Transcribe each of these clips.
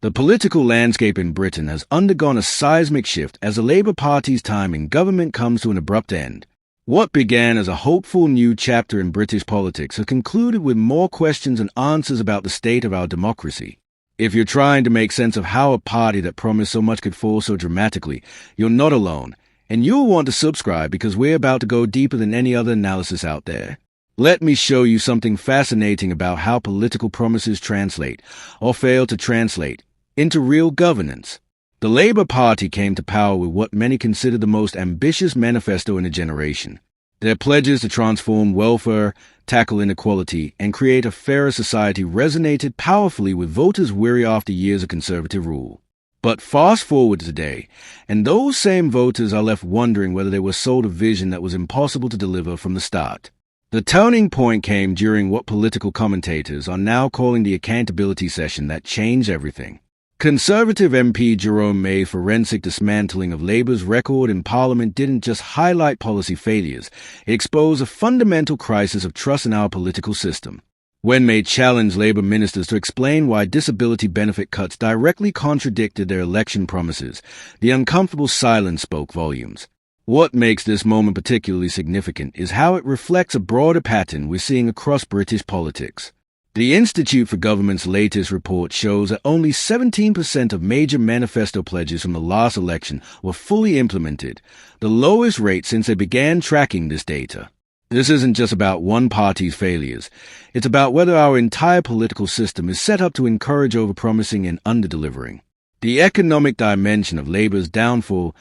The political landscape in Britain has undergone a seismic shift as the Labour Party's time in government comes to an abrupt end. What began as a hopeful new chapter in British politics has concluded with more questions and answers about the state of our democracy. If you're trying to make sense of how a party that promised so much could fall so dramatically, you're not alone, and you'll want to subscribe because we're about to go deeper than any other analysis out there. Let me show you something fascinating about how political promises translate, or fail to translate, into real governance. The Labour Party came to power with what many consider the most ambitious manifesto in a generation. Their pledges to transform welfare, tackle inequality, and create a fairer society resonated powerfully with voters weary after years of Conservative rule. But fast forward to today, and those same voters are left wondering whether they were sold a vision that was impossible to deliver from the start. The turning point came during what political commentators are now calling the accountability session that changed everything. Conservative MP Jerome May's forensic dismantling of Labour's record in Parliament didn't just highlight policy failures, it exposed a fundamental crisis of trust in our political system. When May challenged Labour ministers to explain why disability benefit cuts directly contradicted their election promises, the uncomfortable silence spoke volumes. What makes this moment particularly significant is how it reflects a broader pattern we're seeing across British politics. The Institute for Government's latest report shows that only 17% of major manifesto pledges from the last election were fully implemented, the lowest rate since they began tracking this data. This isn't just about one party's failures. It's about whether our entire political system is set up to encourage overpromising and underdelivering. The economic dimension of Labour's downfall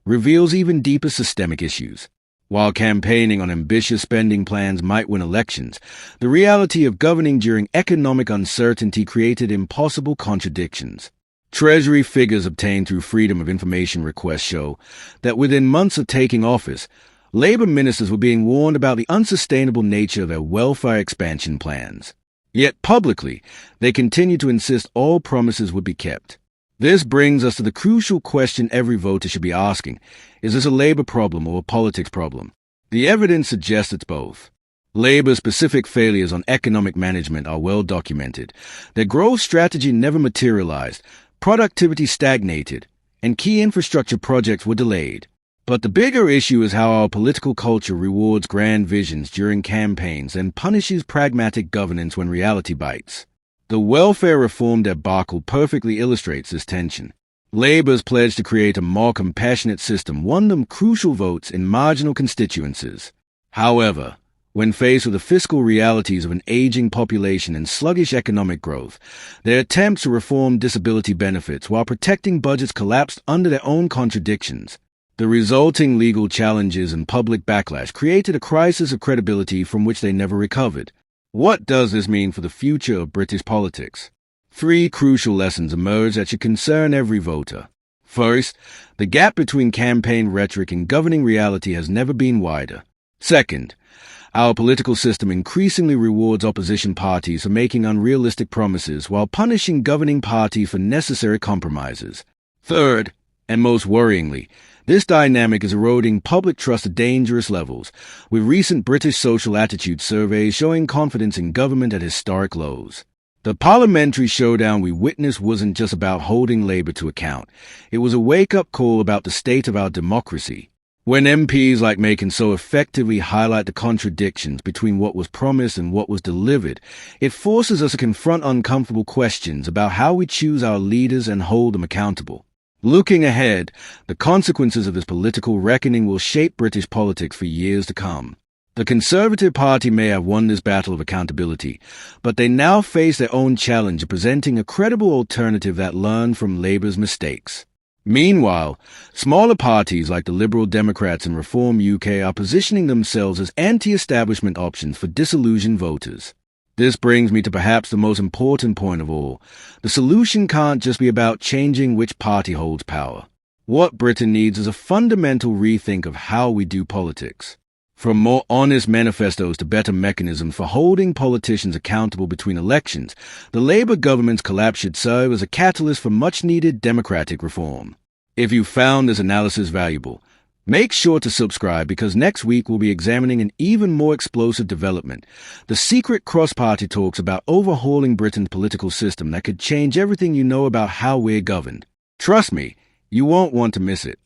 reveals even deeper systemic issues. While campaigning on ambitious spending plans might win elections, the reality of governing during economic uncertainty created impossible contradictions. Treasury figures obtained through Freedom of Information requests show that within months of taking office, Labour ministers were being warned about the unsustainable nature of their welfare expansion plans. Yet publicly, they continued to insist all promises would be kept. This brings us to the crucial question every voter should be asking. Is this a Labour problem or a politics problem? The evidence suggests it's both. Labour's specific failures on economic management are well documented. Their growth strategy never materialized, productivity stagnated, and key infrastructure projects were delayed. But the bigger issue is how our political culture rewards grand visions during campaigns and punishes pragmatic governance when reality bites. The welfare reform debacle perfectly illustrates this tension. Labour's pledge to create a more compassionate system won them crucial votes in marginal constituencies. However, when faced with the fiscal realities of an aging population and sluggish economic growth, their attempts to reform disability benefits while protecting budgets collapsed under their own contradictions. The resulting legal challenges and public backlash created a crisis of credibility from which they never recovered. What does this mean for the future of British politics? 3 crucial lessons emerge that should concern every voter. First, the gap between campaign rhetoric and governing reality has never been wider. Second, our political system increasingly rewards opposition parties for making unrealistic promises while punishing governing parties for necessary compromises. Third, and most worryingly, this dynamic is eroding public trust at dangerous levels, with recent British social attitude surveys showing confidence in government at historic lows. The parliamentary showdown we witnessed wasn't just about holding Labour to account. It was a wake-up call about the state of our democracy. When MPs like May can so effectively highlight the contradictions between what was promised and what was delivered, it forces us to confront uncomfortable questions about how we choose our leaders and hold them accountable. Looking ahead, the consequences of this political reckoning will shape British politics for years to come. The Conservative Party may have won this battle of accountability, but they now face their own challenge of presenting a credible alternative that learned from Labour's mistakes. Meanwhile, smaller parties like the Liberal Democrats and Reform UK are positioning themselves as anti-establishment options for disillusioned voters. This brings me to perhaps the most important point of all. The solution can't just be about changing which party holds power. What Britain needs is a fundamental rethink of how we do politics. From more honest manifestos to better mechanisms for holding politicians accountable between elections, the Labour government's collapse should serve as a catalyst for much-needed democratic reform. If you found this analysis valuable, Make sure to subscribe because next week we'll be examining an even more explosive development, the secret cross-party talks about overhauling Britain's political system that could change everything you know about how we're governed. Trust me, you won't want to miss it.